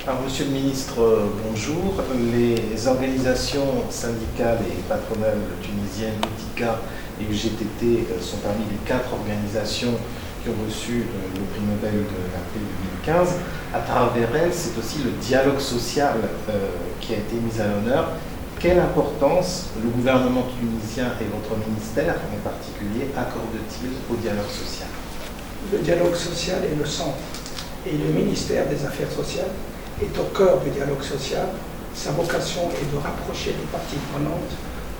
Alors, Monsieur le Ministre, bonjour. Les organisations syndicales et patronales tunisiennes, UTICA et UGTT, sont parmi les 4 organisations qui ont reçu le prix Nobel de la paix 2015. À travers elles, c'est aussi le dialogue social qui a été mis à l'honneur. Quelle importance le gouvernement tunisien et votre ministère en particulier accorde-t-il au dialogue social? Le dialogue social est le centre et le ministère des Affaires sociales est au cœur du dialogue social. Sa vocation est de rapprocher les parties prenantes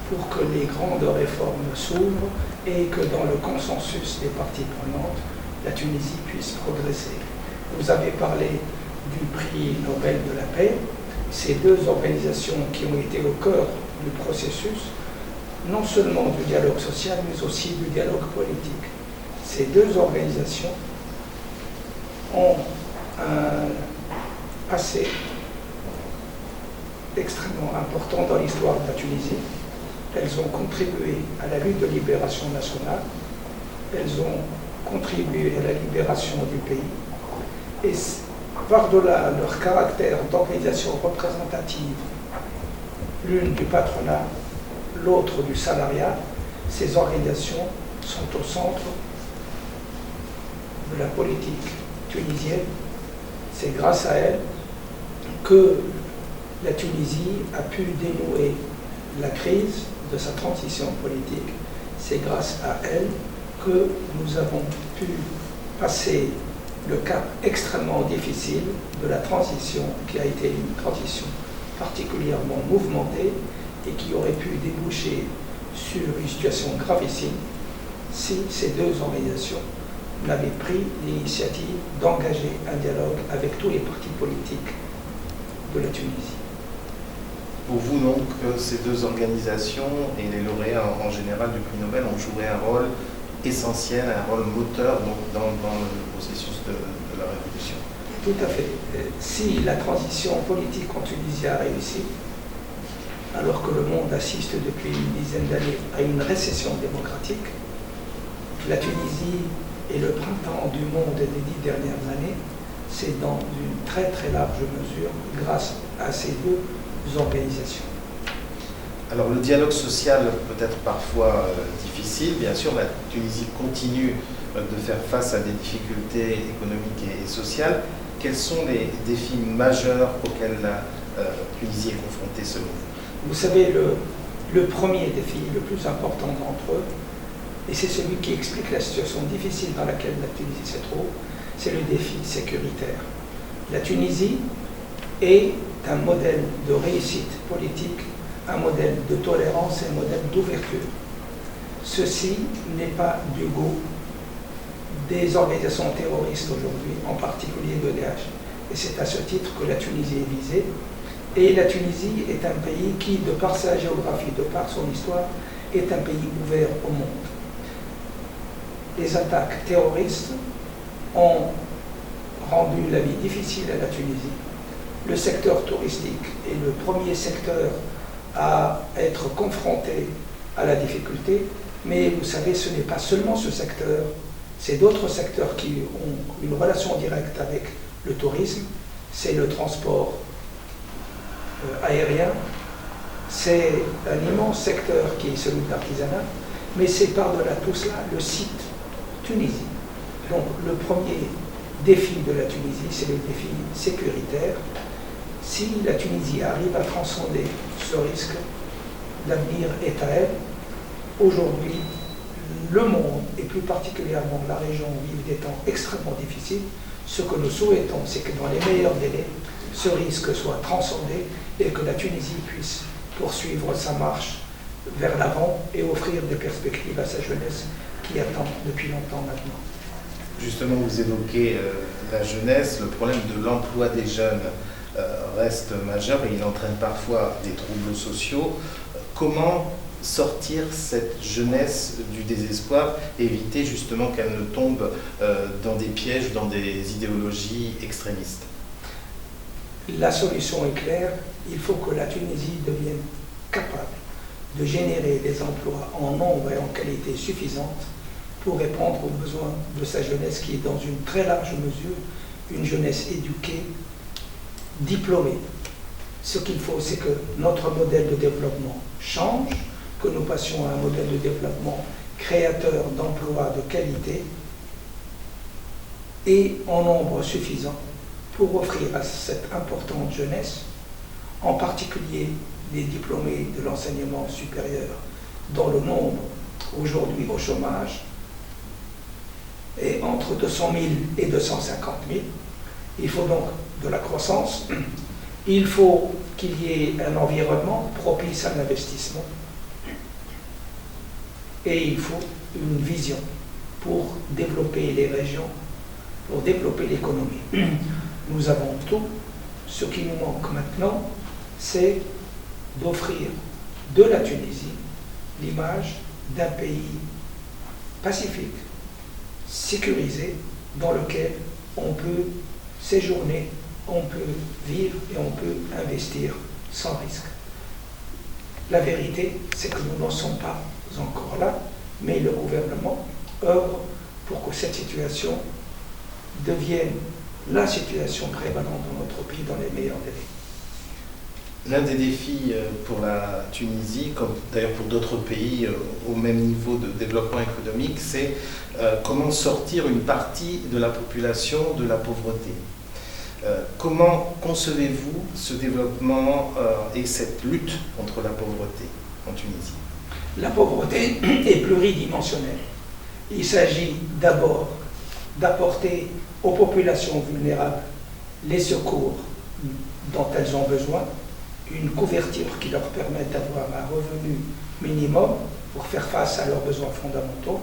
pour que les grandes réformes s'ouvrent et que dans le consensus des parties prenantes, la Tunisie puisse progresser. Vous avez parlé du prix Nobel de la paix. Ces 2 organisations qui ont été au cœur du processus, non seulement du dialogue social, mais aussi du dialogue politique. Ces 2 organisations ont un passé extrêmement important dans l'histoire de la Tunisie. Elles ont contribué à la lutte de libération nationale, elles ont contribué à la libération du pays, et par-delà leur caractère d'organisation représentative, l'une du patronat, l'autre du salariat, ces organisations sont au centre de la politique tunisienne. C'est grâce à elles que la Tunisie a pu dénouer la crise de sa transition politique. C'est grâce à elles que nous avons pu passer le cap extrêmement difficile de la transition, qui a été une transition particulièrement mouvementée et qui aurait pu déboucher sur une situation gravissime si ces 2 organisations n'avaient pris l'initiative d'engager un dialogue avec tous les partis politiques de la Tunisie. Pour vous, donc, ces 2 organisations et les lauréats en général du prix Nobel ont joué un rôle essentiel, un rôle moteur donc, dans le processus de la révolution. Tout à fait. Si la transition politique en Tunisie a réussi, alors que le monde assiste depuis une dizaine d'années à une récession démocratique, la Tunisie est le printemps du monde des 10 dernières années. C'est dans une très très large mesure grâce à ces 2 organisations. Alors le dialogue social peut être parfois difficile. Bien sûr, la Tunisie continue de faire face à des difficultés économiques et sociales. Quels sont les défis majeurs auxquels la Tunisie est confrontée selon vous? Vous savez, le premier défi, le plus important d'entre eux, et c'est celui qui explique la situation difficile dans laquelle la Tunisie se trouve, c'est le défi sécuritaire. La Tunisie est un modèle de réussite politique, un modèle de tolérance et un modèle d'ouverture. Ceci n'est pas du goût des organisations terroristes aujourd'hui, en particulier l'EDH. Et c'est à ce titre que la Tunisie est visée. Et la Tunisie est un pays qui, de par sa géographie, de par son histoire, est un pays ouvert au monde. Les attaques terroristes ont rendu la vie difficile à la Tunisie. Le secteur touristique est le premier secteur à être confronté à la difficulté, mais vous savez, ce n'est pas seulement ce secteur, c'est d'autres secteurs qui ont une relation directe avec le tourisme, c'est le transport aérien, c'est un immense secteur qui est celui de l'artisanat, mais c'est par-delà tout cela le site Tunisie. Donc le premier défi de la Tunisie, c'est le défi sécuritaire. Si la Tunisie arrive à transcender ce risque, l'avenir est à elle. Aujourd'hui, le monde, et plus particulièrement la région, vivent des temps extrêmement difficiles. Ce que nous souhaitons, c'est que dans les meilleurs délais, ce risque soit transcendé et que la Tunisie puisse poursuivre sa marche vers l'avant et offrir des perspectives à sa jeunesse qui attend depuis longtemps maintenant. Justement, vous évoquez la jeunesse, le problème de l'emploi des jeunes reste majeur et il entraîne parfois des troubles sociaux. Comment sortir cette jeunesse du désespoir, éviter justement qu'elle ne tombe dans des pièges, dans des idéologies extrémistes? La solution est claire, il faut que la Tunisie devienne capable de générer des emplois en nombre et en qualité suffisante pour répondre aux besoins de sa jeunesse qui est dans une très large mesure une jeunesse éduquée, diplômés. Ce qu'il faut, c'est que notre modèle de développement change, que nous passions à un modèle de développement créateur d'emplois de qualité et en nombre suffisant pour offrir à cette importante jeunesse, en particulier les diplômés de l'enseignement supérieur, dont le nombre aujourd'hui au chômage est entre 200 000 et 250 000. Il faut donc de la croissance, il faut qu'il y ait un environnement propice à l'investissement et il faut une vision pour développer les régions, pour développer l'économie. Nous avons tout. Ce qui nous manque maintenant, c'est d'offrir de la Tunisie l'image d'un pays pacifique, sécurisé, dans lequel on peut séjourner, on peut vivre et on peut investir sans risque. La vérité, c'est que nous n'en sommes pas encore là, mais le gouvernement œuvre pour que cette situation devienne la situation prévalente dans notre pays dans les meilleurs délais. L'un des défis pour la Tunisie, comme d'ailleurs pour d'autres pays au même niveau de développement économique, c'est comment sortir une partie de la population de la pauvreté. Comment concevez-vous ce développement et cette lutte contre la pauvreté en Tunisie? La pauvreté est pluridimensionnelle. Il s'agit d'abord d'apporter aux populations vulnérables les secours dont elles ont besoin, une couverture qui leur permette d'avoir un revenu minimum pour faire face à leurs besoins fondamentaux,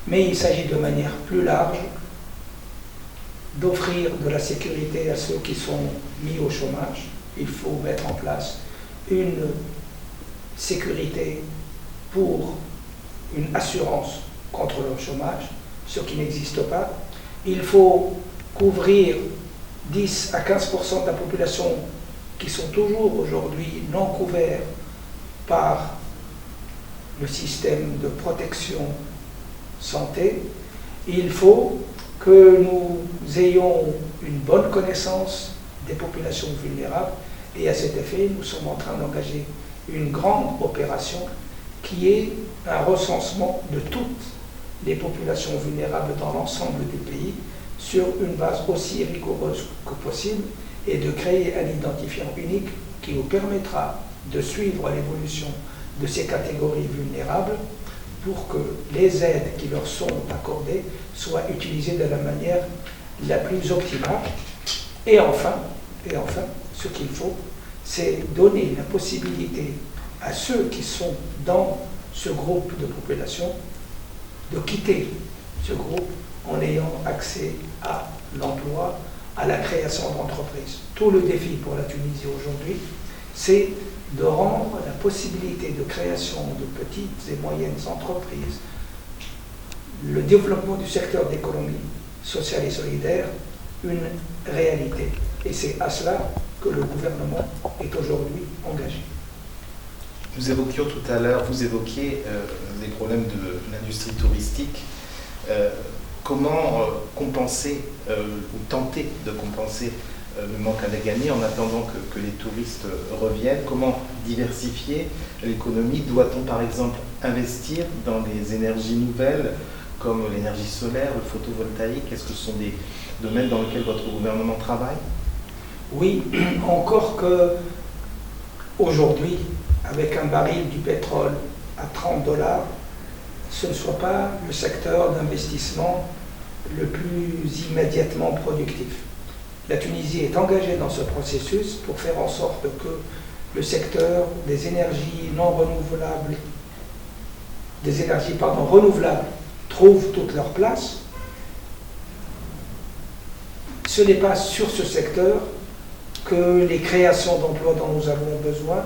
mais il s'agit de manière plus large d'offrir de la sécurité à ceux qui sont mis au chômage. Il faut mettre en place une sécurité pour une assurance contre le chômage, ce qui n'existe pas. Il faut couvrir 10 à 15% de la population qui sont toujours aujourd'hui non couverts par le système de protection santé. Il faut que nous ayons une bonne connaissance des populations vulnérables et à cet effet, nous sommes en train d'engager une grande opération qui est un recensement de toutes les populations vulnérables dans l'ensemble du pays sur une base aussi rigoureuse que possible et de créer un identifiant unique qui nous permettra de suivre l'évolution de ces catégories vulnérables pour que les aides qui leur sont accordées soient utilisées de la manière la plus optimale. Et enfin, ce qu'il faut, c'est donner la possibilité à ceux qui sont dans ce groupe de population de quitter ce groupe en ayant accès à l'emploi, à la création d'entreprises. Tout le défi pour la Tunisie aujourd'hui, c'est de rendre la possibilité de création de petites et moyennes entreprises, le développement du secteur d'économie sociale et solidaire, une réalité. Et c'est à cela que le gouvernement est aujourd'hui engagé. Nous évoquions tout à l'heure, vous évoquiez les problèmes de l'industrie touristique. Comment compenser ou tenter de compenser le manque à gagner en attendant que les touristes reviennent? Comment diversifier l'économie? Doit-on par exemple investir dans les énergies nouvelles comme l'énergie solaire, le photovoltaïque? Est-ce que ce sont des domaines dans lesquels votre gouvernement travaille? Oui, encore que aujourd'hui, avec un baril du pétrole à 30 $, ce ne soit pas le secteur d'investissement le plus immédiatement productif. La Tunisie est engagée dans ce processus pour faire en sorte que le secteur des énergies non renouvelables, renouvelables trouve toute leur place. Ce n'est pas sur ce secteur que les créations d'emplois dont nous avons besoin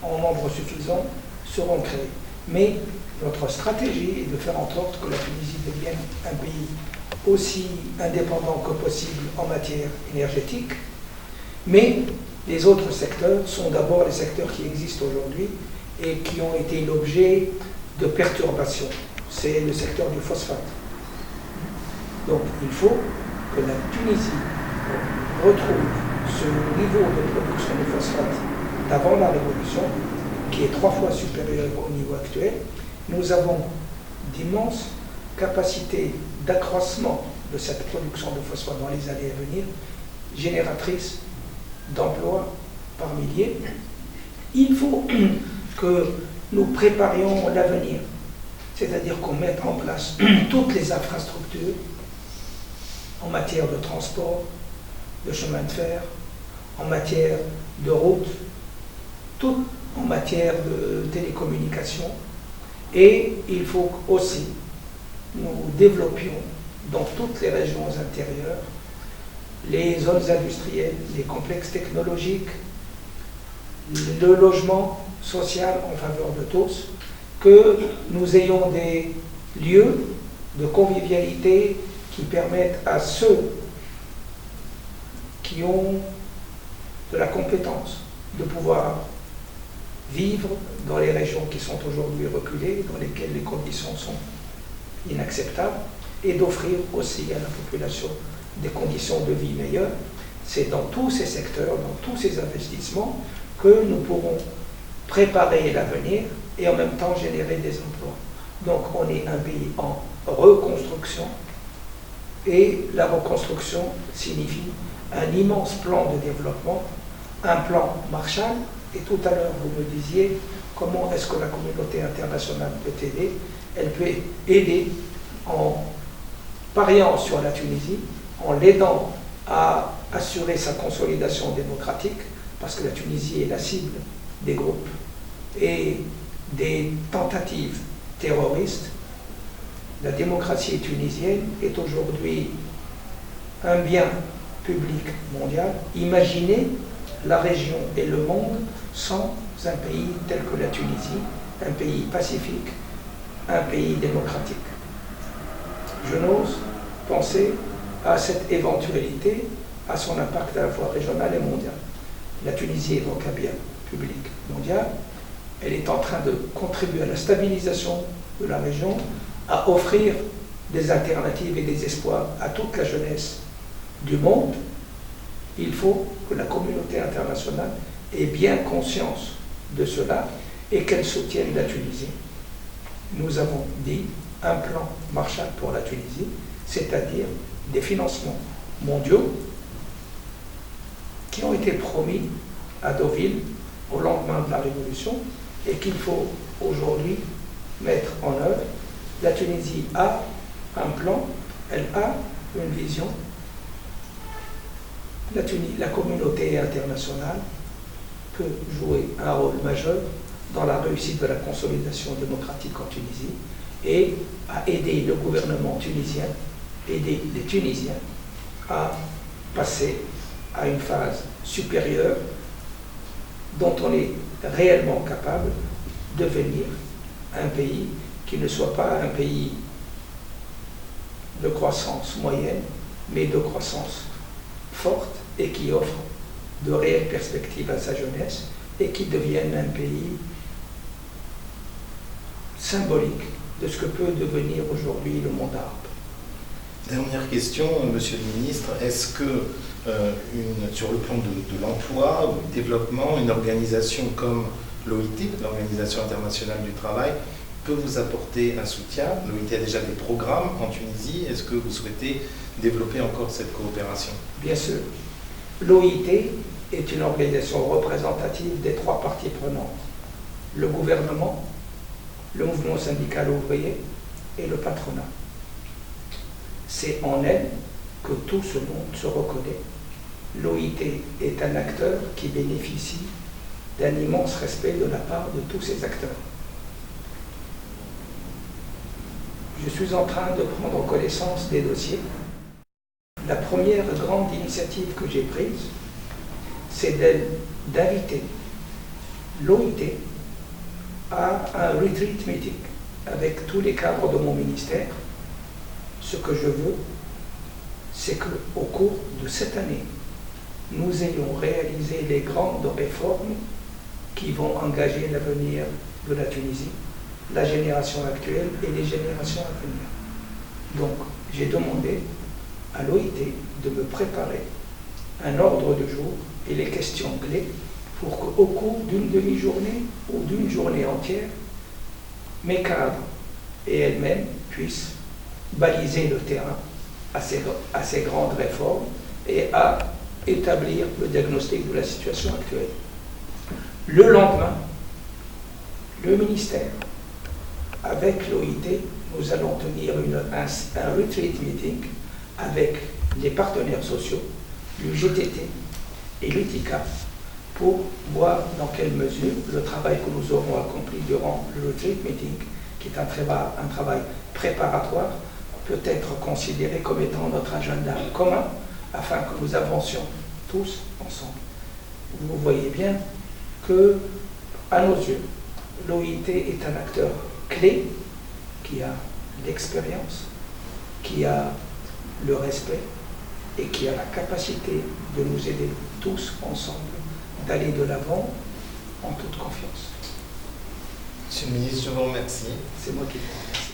en nombre suffisant seront créées. Mais notre stratégie est de faire en sorte que la Tunisie devienne un pays aussi indépendant que possible en matière énergétique, mais les autres secteurs sont d'abord les secteurs qui existent aujourd'hui et qui ont été l'objet de perturbations. C'est le secteur du phosphate. Donc il faut que la Tunisie retrouve ce niveau de production de phosphate d'avant la Révolution, qui est 3 fois supérieur au niveau actuel, nous avons d'immenses capacités d'accroissement de cette production de phosphate dans les années à venir, génératrice d'emplois par milliers. Il faut que nous préparions l'avenir, c'est-à-dire qu'on mette en place toutes les infrastructures en matière de transport, de chemin de fer, en matière de route, tout en matière de télécommunications. Et il faut aussi nous développions dans toutes les régions intérieures les zones industrielles, les complexes technologiques, le logement social en faveur de tous, que nous ayons des lieux de convivialité qui permettent à ceux qui ont de la compétence de pouvoir vivre dans les régions qui sont aujourd'hui reculées, dans lesquelles les conditions sont inacceptables, et d'offrir aussi à la population des conditions de vie meilleures. C'est dans tous ces secteurs, dans tous ces investissements, que nous pourrons préparer l'avenir et en même temps générer des emplois. Donc on est un pays en reconstruction, et la reconstruction signifie un immense plan de développement, un plan Marshall. Et tout à l'heure, vous me disiez comment est-ce que la communauté internationale peut aider. Elle peut aider en pariant sur la Tunisie, en l'aidant à assurer sa consolidation démocratique, parce que la Tunisie est la cible des groupes et des tentatives terroristes. La démocratie tunisienne est aujourd'hui un bien public mondial. Imaginez la région et le monde sans un pays tel que la Tunisie, un pays pacifique, un pays démocratique. Je n'ose penser à cette éventualité, à son impact à la fois régional et mondial. La Tunisie est donc un bien public mondial. Elle est en train de contribuer à la stabilisation de la région, à offrir des alternatives et des espoirs à toute la jeunesse du monde. Il faut que la communauté internationale ait bien conscience de cela et qu'elle soutienne la Tunisie. Nous avons dit un plan Marshall pour la Tunisie, c'est-à-dire des financements mondiaux qui ont été promis à Deauville au lendemain de la Révolution et qu'il faut aujourd'hui mettre en œuvre. La Tunisie a un plan, elle a une vision. La communauté internationale peut jouer un rôle majeur dans la réussite de la consolidation démocratique en Tunisie et à aider le gouvernement tunisien, aider les Tunisiens à passer à une phase supérieure dont on est réellement capable de devenir un pays qui ne soit pas un pays de croissance moyenne, mais de croissance forte et qui offre de réelles perspectives à sa jeunesse et qui devienne un pays symbolique de ce que peut devenir aujourd'hui le monde arabe. Dernière question, Monsieur le Ministre, est-ce que sur le plan de l'emploi ou du développement, une organisation comme l'OIT, l'Organisation internationale du travail, peut vous apporter un soutien? L'OIT a déjà des programmes en Tunisie. Est-ce que vous souhaitez développer encore cette coopération? Bien sûr. L'OIT est une organisation représentative des 3 parties prenantes: le gouvernement, le mouvement syndical ouvrier et le patronat. C'est en elle que tout ce monde se reconnaît. L'OIT est un acteur qui bénéficie d'un immense respect de la part de tous ces acteurs. Je suis en train de prendre connaissance des dossiers. La première grande initiative que j'ai prise, c'est d'inviter l'OIT à un retreat meeting avec tous les cadres de mon ministère. Ce que je veux, c'est qu'au cours de cette année, nous ayons réalisé les grandes réformes qui vont engager l'avenir de la Tunisie, la génération actuelle et les générations à venir. Donc, j'ai demandé à l'OIT de me préparer un ordre de jour et les questions clés pour qu'au cours d'une demi-journée ou d'une journée entière, mes cadres et elles-mêmes puissent baliser le terrain à ces grandes réformes et à établir le diagnostic de la situation actuelle. Le lendemain, le ministère, avec l'OIT, nous allons tenir un retreat meeting avec les partenaires sociaux, le GTT et l'UTICA, pour voir dans quelle mesure le travail que nous aurons accompli durant le retreat meeting, qui est un travail préparatoire, peut être considéré comme étant notre agenda commun, afin que nous avancions tous ensemble. Vous voyez bien que, à nos yeux, l'OIT est un acteur clé qui a l'expérience, qui a le respect et qui a la capacité de nous aider tous ensemble d'aller de l'avant en toute confiance. Monsieur le ministre, je vous remercie. C'est moi qui vous remercie.